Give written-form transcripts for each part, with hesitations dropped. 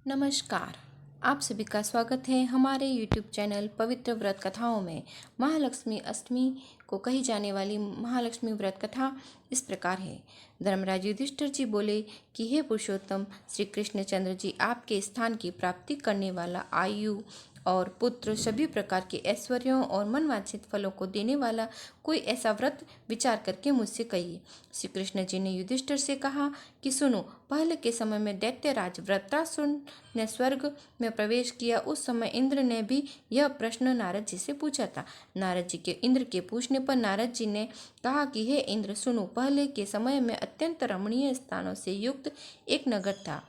नमस्कार। आप सभी का स्वागत है हमारे YouTube चैनल पवित्र व्रत कथाओं में। महालक्ष्मी अष्टमी को कही जाने वाली महालक्ष्मी व्रत कथा इस प्रकार है। धर्मराज युधिष्ठिर जी बोले कि हे पुरुषोत्तम श्री कृष्णचंद्र जी, आपके स्थान की प्राप्ति करने वाला, आयु और पुत्र, सभी प्रकार के ऐश्वर्यों और मनवांछित फलों को देने वाला कोई ऐसा व्रत विचार करके मुझसे कहिए। श्री कृष्ण जी ने युधिष्ठिर से कहा कि सुनो, पहले के समय में दैत्यराज वृत्रासुर ने स्वर्ग में प्रवेश किया। उस समय इंद्र ने भी यह प्रश्न नारद जी से पूछा था। नारद जी के इंद्र के पूछने पर नारद जी ने कहा कि हे इंद्र, सुनो, पहले के समय में अत्यंत रमणीय स्थानों से युक्त एक नगर था।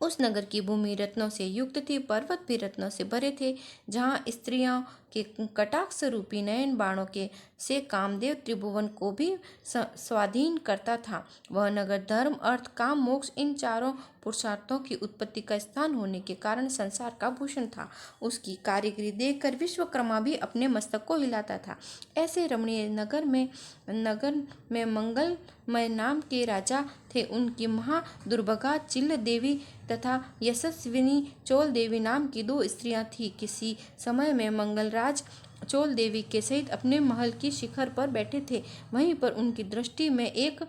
उस नगर की भूमि रत्नों से युक्त थी, पर्वत भी रत्नों से भरे थे, जहाँ स्त्रियों के कटाक्ष रूपी नयन बाणों के से कामदेव त्रिभुवन को भी स्वाधीन करता था। वह नगर धर्म, अर्थ, काम, मोक्ष, इन चारों पुरुषार्थों की उत्पत्ति का स्थान होने के कारण संसार का भूषण था। उसकी कारीगरी देखकर विश्वकर्मा भी अपने मस्तक को हिलाता था। ऐसे रमणीय नगर में मंगलमय नाम के राजा थे। उनकी महादुर्भगा चिल देवी तथा यशस्विनी चोल देवी नाम की दो स्त्रियां थीं। किसी समय में मंगलराज चोल देवी के सहित अपने महल की शिखर पर बैठे थे। वहीं पर उनकी दृष्टि में एक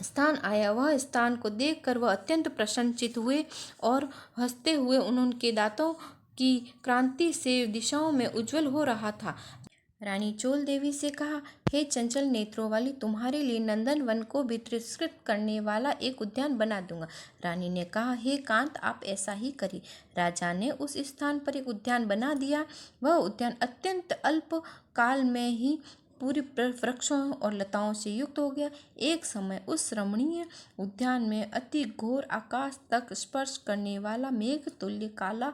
स्थान आया। वह स्थान को देखकर वह अत्यंत प्रसन्नचित्त हुए और हंसते हुए उनके दांतों की क्रांति से दिशाओं में उज्जवल हो रहा था। रानी चोल देवी से कहा, हे चंचल नेत्रों वाली, तुम्हारे लिए नंदन वन को भी तिरस्कृत करने वाला एक उद्यान बना दूंगा। रानी ने कहा, हे कांत, आप ऐसा ही करिए। राजा ने उस स्थान पर एक उद्यान बना दिया। वह उद्यान अत्यंत अल्प काल में ही पूरी वृक्षों और लताओं से युक्त हो गया। एक समय उस रमणीय उद्यान में अति घोर, आकाश तक स्पर्श करने वाला, मेघ तुल्य काला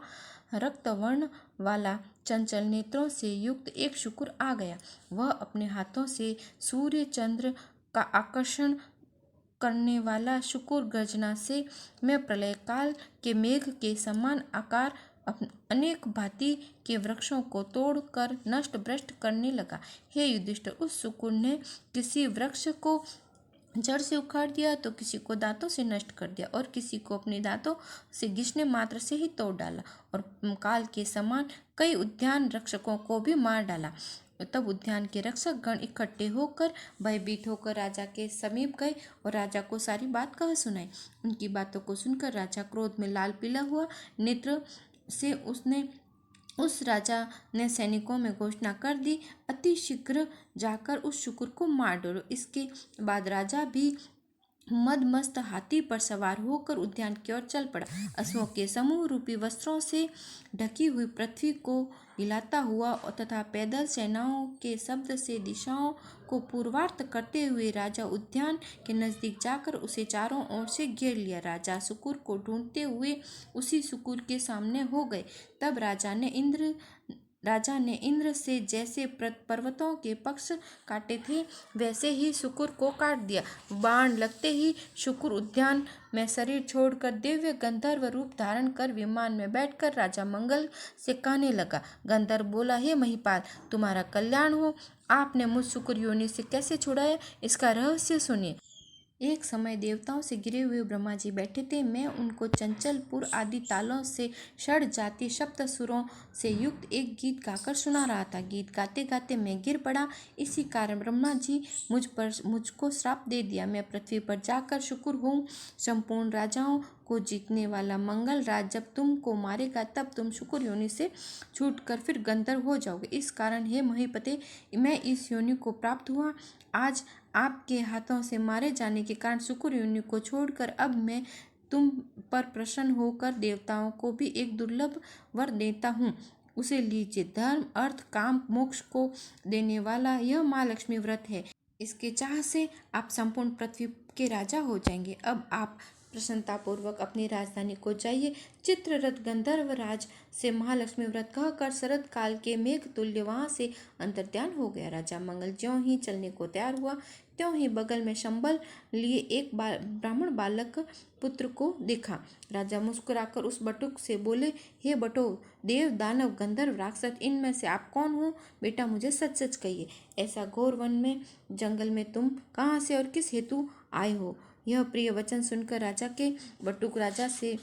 रक्त वर्ण वाला, चंचल नेत्रों से युक्त एक शुक्र आ गया। वह अपने हाथों से सूर्य चंद्र का आकर्षण करने वाला शुक्र गर्जना से में प्रलय काल के मेघ के समान आकार अनेक भांति के वृक्षों को तोड़कर नष्ट भ्रष्ट करने लगा। हे युधिष्ठिर, उस शुक्र ने किसी वृक्ष को जड़ से उखाड़ दिया तो किसी को दांतों से नष्ट कर दिया और किसी को अपने दांतों से घिसने मात्र से ही तोड़ डाला और काल के समान कई उद्यान रक्षकों को भी मार डाला। तब उद्यान के रक्षक गण इकट्ठे होकर भयभीत होकर राजा के समीप गए और राजा को सारी बात कह सुनाई। उनकी बातों को सुनकर राजा क्रोध में लाल पीला हुआ। नेत्र से उस राजा ने सैनिकों में घोषणा कर दी, अति शीघ्र जाकर उस शुक्र को मार डालो। इसके बाद राजा भी मदमस्त हाथी पर सवार होकर उद्यान की ओर चल पड़ा। अश्वों के समूह रूपी वस्त्रों से ढकी हुई पृथ्वी को हिलाता हुआ तथा पैदल सेनाओं के शब्द से दिशाओं को पूर्वार्थ करते हुए राजा उद्यान के नजदीक जाकर उसे चारों ओर से घेर लिया। राजा शुक्र को ढूंढते हुए उसी शुक्र के सामने हो गए। तब राजा ने इंद्र से जैसे पर्वतों के पक्ष काटे थे वैसे ही शुक्र को काट दिया। बाण लगते ही शुक्र उद्यान में शरीर छोड़कर दिव्य गंधर्व रूप धारण कर विमान में बैठकर राजा मंगल से कहने लगा। गंधर्व बोला, हे महिपाल, तुम्हारा कल्याण हो। आपने मुझ शुक्र योनि से कैसे छुड़ाया, इसका रहस्य सुनिए। एक समय देवताओं से गिरे हुए ब्रह्मा जी बैठे थे। मैं उनको चंचलपुर आदि तालों से षड जाति सप्त सुरों से युक्त एक गीत गाकर सुना रहा था। गीत गाते गाते मैं गिर पड़ा। इसी कारण ब्रह्मा जी मुझको श्राप दे दिया। मैं पृथ्वी पर जाकर शुक्र हूँ। संपूर्ण राजाओं को जीतने वाला मंगल राज जब तुमको मारेगा तब तुम शुक्र योनि से छूटकर फिर गंधर्व हो जाओगे। इस कारण हे महीपते, मैं इस योनि को प्राप्त हुआ। आज आपके हाथों से मारे जाने के कारण शुक्र योनि को छोड़कर अब मैं तुम पर प्रसन्न होकर देवताओं को भी एक दुर्लभ वर देता हूँ। उसे लीजिए। धर्म, अर्थ, काम, मोक्ष को देने वाला यह महालक्ष्मी व्रत है। इसके चाह से आप संपूर्ण पृथ्वी के राजा हो जाएंगे। अब आप प्रसन्नतापूर्वक अपनी राजधानी को जाइए। चित्ररथ गंधर्व राज से महालक्ष्मी व्रत कहकर शरद काल के मेघ तुल्य वहां से अंतर्ध्यान हो गया। राजा मंगल ज्यों ही चलने को तैयार हुआ त्यों ही बगल में संबल लिए एक ब्राह्मण बालक पुत्र को देखा। राजा मुस्कुराकर उस बटुक से बोले, हे बटो, देव, दानव, गंधर्व, राक्षस, इनमें से आप कौन हो? बेटा, मुझे सच सच कहिए, ऐसा घोर वन में जंगल में तुम कहाँ से और किस हेतु आए हो? यह प्रिय वचन सुनकर राजा के बटुक राजा से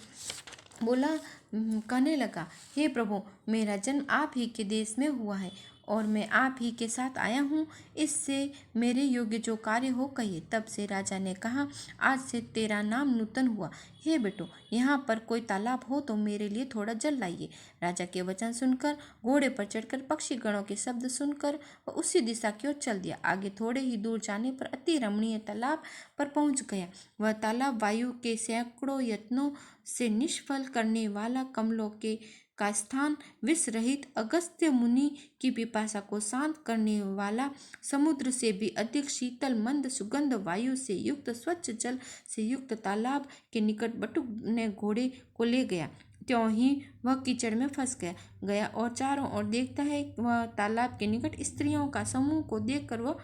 कहने लगा, हे प्रभु, मेरा जन्म आप ही के देश में हुआ है और मैं आप ही के साथ आया हूँ। इससे मेरे योग्य जो कार्य हो कहिए। तब से राजा ने कहा, आज से तेरा नाम नूतन हुआ। हे बेटो, यहाँ पर कोई तालाब हो तो मेरे लिए थोड़ा जल लाइए। राजा के वचन सुनकर, घोड़े पर चढ़कर, पक्षी गणों के शब्द सुनकर वह उसी दिशा की ओर चल दिया। आगे थोड़े ही दूर जाने पर अति रमणीय तालाब पर पहुंच गया। वह तालाब वायु के सैकड़ों यत्नों से निष्फल करने वाला, कमलों के का स्थान, विष रहित अगस्त्य मुनि की पिपासा को शांत करने वाला, समुद्र से भी अधिक शीतल मंद सुगंध वायु से युक्त, स्वच्छ जल से युक्त तालाब के निकट बटुक ने घोड़े को ले गया। त्यों ही वह कीचड़ में फंस गया और चारों ओर देखता है। वह तालाब के निकट स्त्रियों का समूह को देखकर वह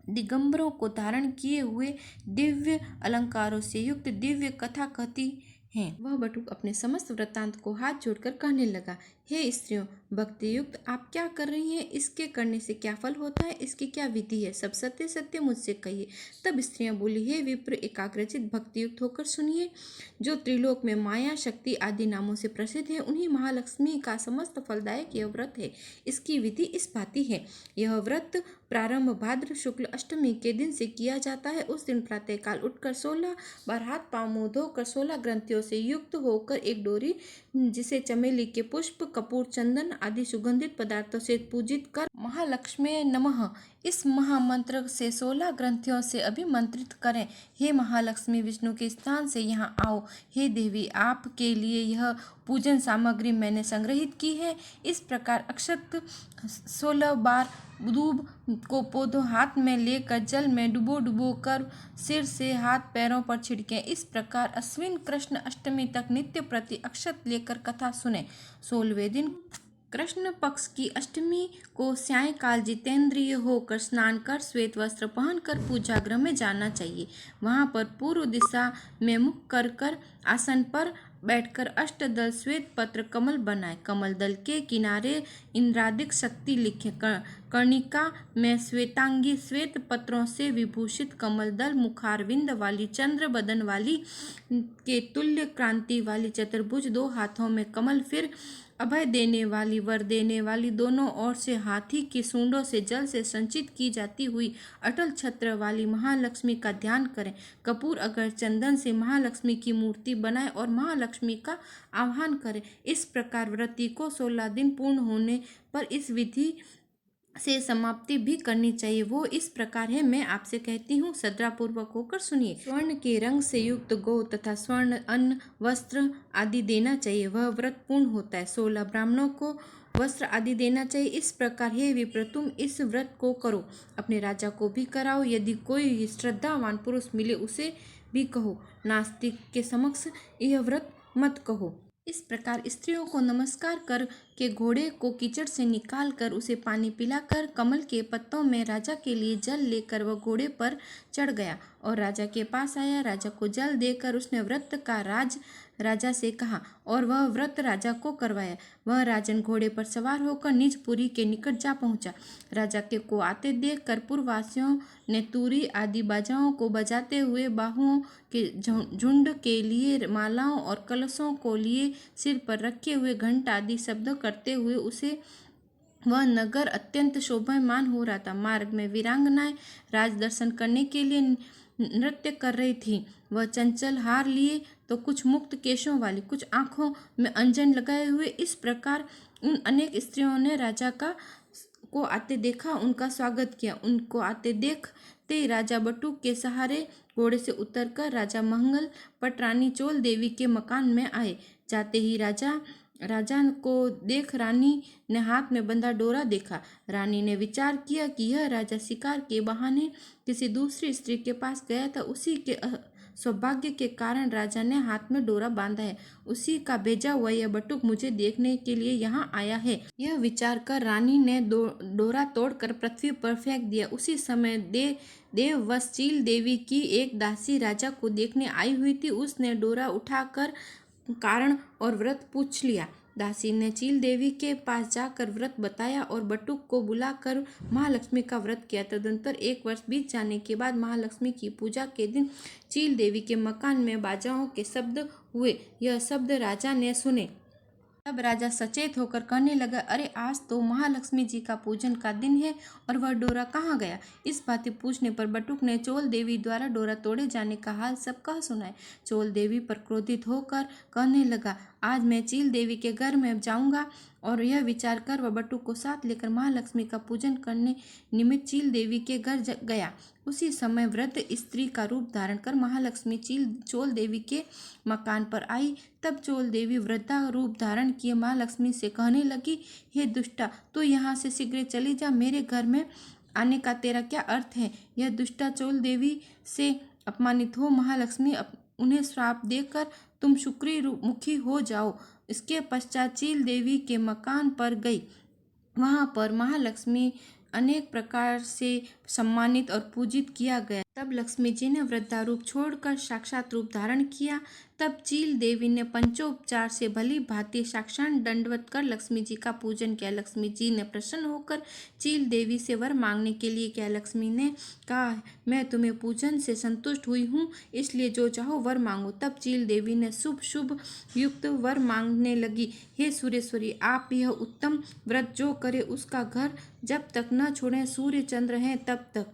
दिगंबरों को धारण किए हुए, दिव्य अलंकारों से युक्त दिव्य कथा कहती हैं। वह बटुक अपने समस्त वृत्तांत को हाथ जोड़कर कहने लगा, हे स्त्रियों, भक्ति युक्त आप क्या कर रही हैं? इसके करने से क्या फल होता है? इसकी क्या विधि है? सब सत्य सत्य मुझसे कहिए। तब स्त्रियां बोली, हे विप्र, एकाग्रचित भक्ति युक्त होकर सुनिए। जो त्रिलोक में माया, शक्ति आदि नामों से प्रसिद्ध है, उन्हीं महालक्ष्मी का समस्त फलदायक यह व्रत है। इसकी विधि इस भांति है। यह व्रत प्रारंभ भाद्र शुक्ल अष्टमी के दिन से किया जाता है। उस दिन प्रातःकाल उठकर 16 बार हाथ पांव मुंह धोकर 16 ग्रंथियों से युक्त होकर एक डोरी, जिसे चमेली के पुष्प, कपूर, चंदन आदि सुगंधित पदार्थों से पूजित कर महालक्ष्मी नमः इस महामंत्र से 16 ग्रंथियों से अभिमंत्रित करें। हे महालक्ष्मी, विष्णु के स्थान से यहाँ आओ। हे देवी, आपके लिए यह पूजन सामग्री मैंने संग्रहित की है। इस प्रकार अक्षत 16 बार दूब को पौधों हाथ में लेकर जल में डुबो कर सिर से हाथ पैरों पर छिड़कें। इस प्रकार अश्विन कृष्ण अष्टमी तक नित्य प्रति अक्षत लेकर कथा सुने। 16वें दिन कृष्ण पक्ष की अष्टमी को सायंकाल जितेंद्रिय होकर स्नान कर श्वेत वस्त्र पहनकर पूजागृह में जाना चाहिए। वहां पर पूर्व दिशा में मुख कर आसन पर बैठकर अष्टदल श्वेत पत्र कमल बनाए। कमल दल के किनारे इंद्रादिक शक्ति लिखे। कर्णिका में श्वेतांगी श्वेत पत्रों से विभूषित कमल दल, मुखारविंद वाली, चंद्र बदन वाली, के तुल्य क्रांति वाली चतुर्भुज, 2 हाथों में कमल, फिर अभय देने वाली, वर देने वाली, दोनों ओर से हाथी की सूंडों से जल से संचित की जाती हुई अटल छत्र वाली महालक्ष्मी का ध्यान करें। कपूर अगर चंदन से महालक्ष्मी की मूर्ति बनाए और महालक्ष्मी का आह्वान करें। इस प्रकार व्रती को 16 दिन पूर्ण होने पर इस विधि से समाप्ति भी करनी चाहिए। वो इस प्रकार है, मैं आपसे कहती हूँ, श्रद्धापूर्वक होकर सुनिए। स्वर्ण के रंग से युक्त गौ तथा स्वर्ण अन्न, वस्त्र आदि देना चाहिए, वह व्रत पूर्ण होता है। 16 ब्राह्मणों को वस्त्र आदि देना चाहिए। इस प्रकार हे विप्र, तुम इस व्रत को करो, अपने राजा को भी कराओ। यदि कोई श्रद्धावान पुरुष मिले उसे भी कहो, नास्तिक के समक्ष यह व्रत मत कहो। इस प्रकार स्त्रियों को नमस्कार कर के घोड़े को कीचड़ से निकालकर उसे पानी पिलाकर कमल के पत्तों में राजा के लिए जल लेकर वह घोड़े पर चढ़ गया और राजा के पास आया। राजा को जल देकर उसने व्रत का राज राजा से कहा और वह व्रत राजा को करवाया। वह राजन घोड़े पर सवार होकर निज पुरी के निकट जा पहुंचा। राजा के को आते देख कर पुरवासियों ने तुरी आदि बाजाओं को बजाते हुए, बाहुओं के झुंड के लिए मालाओं और कलशों को लिए सिर पर रखे हुए घंट आदि शब्द करते हुए उसे वह नगर अत्यंत शोभायमान हो रहा था। मार्ग में वीरांगनाएं राज दर्शन करने के लिए नृत्य कर रही थी। वह चंचल हार लिए तो कुछ मुक्त केशों वाली, कुछ आंखों में अंजन लगाए हुए। इस प्रकार उन अनेक स्त्रियों ने राजा को आते देखा, उनका स्वागत किया। उनको आते देखते राजा बटुक के सहारे घोड़े से उतरकर राजा मंगल पट रानी चोल देवी के मकान में आए। जाते ही राजा को देख रानी ने हाथ में बंधा डोरा देखा। रानी ने विचार किया कि यह राजा शिकार के बहाने किसी दूसरी स्त्री के पास गया था, उसी के सौभाग्य के कारण राजा ने हाथ में डोरा बांधा है। उसी का भेजा हुआ यह बटुक मुझे देखने के लिए यहाँ आया है। यह विचार कर रानी ने डोरा तोड़कर पृथ्वी पर फेंक दिया। उसी समय देववश्चील देवी की एक दासी राजा को देखने आई हुई थी। उसने डोरा उठाकर कारण और व्रत पूछ लिया। दासी ने चील देवी के पास जाकर व्रत बताया और बटुक को बुलाकर महालक्ष्मी का व्रत किया। तदनंतर 1 वर्ष बीत जाने के बाद महालक्ष्मी की पूजा के दिन चील देवी के मकान में बाजाओं के शब्द हुए। यह शब्द राजा ने सुने। तब राजा सचेत होकर कहने लगा, अरे आज तो महालक्ष्मी जी का पूजन का दिन है और वह डोरा कहाँ गया। इस बात पूछने पर बटुक ने चोल देवी द्वारा डोरा तोड़े जाने का हाल सब कह सुनाया। चोल देवी पर क्रोधित होकर कहने लगा, आज मैं चील देवी के घर में जाऊंगा। और यह विचार कर वह बटुक को साथ लेकर महालक्ष्मी का पूजन करने निमित्त चील देवी के घर गया। उसी समय वृद्ध स्त्री का रूप धारण कर महालक्ष्मी चोल देवी के मकान पर आई। तब चोल देवी वृद्धा रूप धारण किए महालक्ष्मी से कहने लगी, हे दुष्टा, तू यहाँ से शीघ्र चली जा। मेरे घर में आने का तेरा क्या अर्थ है। यह दुष्टा चोल देवी से अपमानित हो महालक्ष्मी उन्हें श्राप देकर तुम शुक्री मुखी हो जाओ। इसके पश्चात चील देवी के मकान पर गई। वहां पर महालक्ष्मी अनेक प्रकार से सम्मानित और पूजित किया गया। तब लक्ष्मी जी ने वृद्धा रूप छोड़कर साक्षात रूप धारण किया। तब चील देवी ने पंचोपचार से भली भांति साक्षात दंडवत कर लक्ष्मी जी का पूजन किया। लक्ष्मी जी ने प्रसन्न होकर चील देवी से वर मांगने के लिए किया। लक्ष्मी ने कहा, मैं तुम्हें पूजन से संतुष्ट हुई हूँ, इसलिए जो चाहो वर मांगो। तब चील देवी ने शुभ शुभ युक्त वर मांगने लगी, हे सुरेश्वरी, आप यह उत्तम व्रत जो करे उसका घर जब तक न छोड़े सूर्य चंद्र हैं तब तक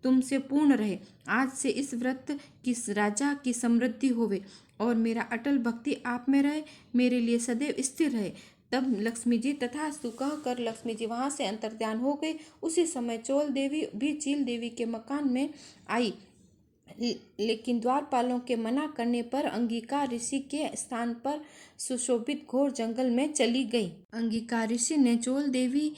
तुमसे पूर्ण रहे। आज से इस व्रत की राजा की समृद्धि होवे और मेरा अटल भक्ति आप में रहे, मेरे लिए सदैव स्थिर रहे। तब लक्ष्मी जी तथास्तु कहकर लक्ष्मी जी वहां से अंतर्ध्यान हो गई। उसी समय चोल देवी भी चील देवी के मकान में आई, लेकिन द्वारपालों के मना करने पर अंगिका ऋषि के स्थान पर सुशोभित घोर जंगल में चली गई। अंगिका ऋषि ने चोल देवी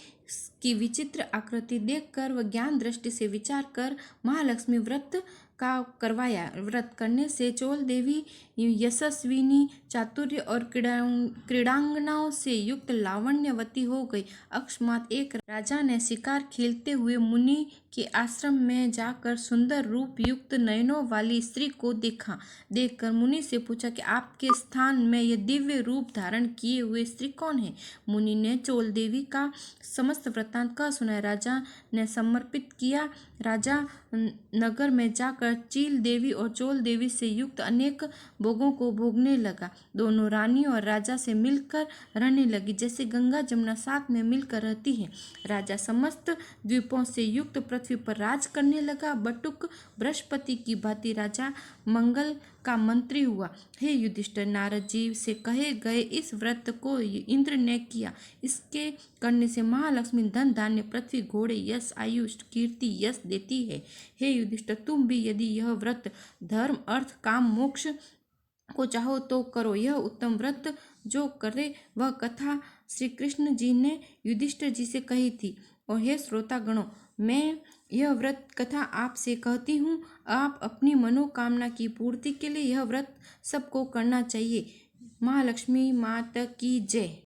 की विचित्र आकृति देखकर व ज्ञान दृष्टि से विचार कर महालक्ष्मी व्रत का करवाया। व्रत करने से चोल देवी यशस्विनी, चातुर्य और क्रीड़ांगनाओं से युक्त लावण्यवती हो गई। अकस्मात एक राजा ने शिकार खेलते हुए मुनि के आश्रम में जाकर सुंदर रूप युक्त नयनों वाली स्त्री को देखा। देखकर मुनि से पूछा कि आपके स्थान में यह दिव्य रूप धारण किए हुए स्त्री कौन है। मुनि ने चोल देवी का समस्त वृत्तांत कह सुनाया। राजा ने समर्पित किया। राजा नगर में जाकर चील देवी और चोल देवी से युक्त अनेक भोगों को भोगने लगा। दोनों रानी और राजा से मिलकर रहने लगी, जैसे गंगा जमुना साथ में मिलकर रहती है। राजा समस्त द्वीपों से युक्त पृथ्वी पर राज करने लगा। बटुक बृहस्पति की भांति राजा मंगल का मंत्री हुआ। हे युधिष्ठिर, नारद जी से कहे गए इस व्रत को इंद्र ने किया। इसके करने से महालक्ष्मी धन धान्य पृथ्वी घोड़े यश आयुष कीर्ति यश देती है। हे युधिष्ठिर, तुम भी यदि यह व्रत धर्म अर्थ काम मोक्ष को चाहो तो करो। यह उत्तम व्रत जो करे वह कथा श्री कृष्ण जी ने युधिष्ठिर जी से कही थी। और हे श्रोतागणों, मैं यह व्रत कथा आपसे कहती हूँ। आप अपनी मनोकामना की पूर्ति के लिए यह व्रत सबको करना चाहिए। महालक्ष्मी माता की जय।